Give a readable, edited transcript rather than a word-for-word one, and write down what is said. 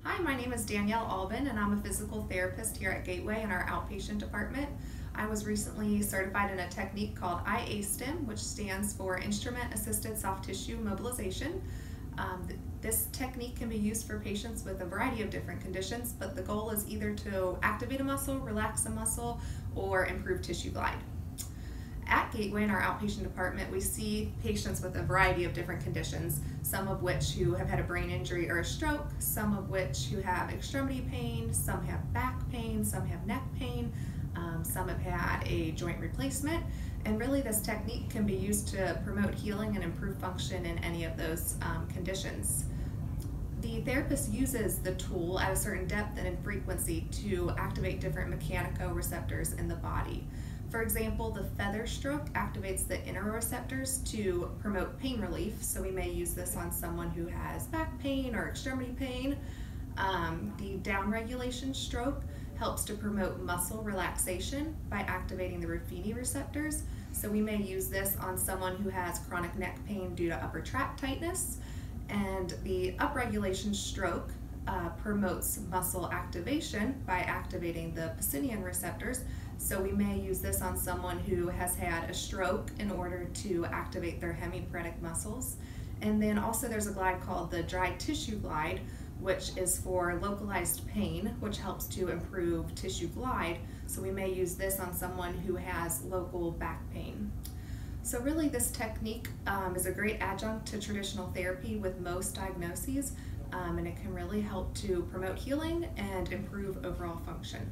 Hi, my name is Danielle Albin and I'm a physical therapist here at Gateway in our outpatient department. I was recently certified in a technique called IASTM, which stands for Instrument Assisted Soft Tissue Mobilization. This technique can be used for patients with a variety of different conditions, but the goal is either to activate a muscle, relax a muscle, or improve tissue glide. At Gateway in our outpatient department, we see patients with a variety of different conditions, some of which who have had a brain injury or a stroke, some of which who have extremity pain, some have back pain, some have neck pain, some have had a joint replacement, and really this technique can be used to promote healing and improve function in any of those conditions. The therapist uses the tool at a certain depth and in frequency to activate different mechanoreceptors in the body. For example, the feather stroke activates the interoceptors to promote pain relief, so we may use this on someone who has back pain or extremity pain. The downregulation stroke helps to promote muscle relaxation by activating the Ruffini receptors, so we may use this on someone who has chronic neck pain due to upper tract tightness. And the upregulation stroke promotes muscle activation by activating the Pacinian receptors. So we may use this on someone who has had a stroke in order to activate their hemiparetic muscles. And then also there's a glide called the dry tissue glide, which is for localized pain, which helps to improve tissue glide. So we may use this on someone who has local back pain. So really this technique is a great adjunct to traditional therapy with most diagnoses, and it can really help to promote healing and improve overall function.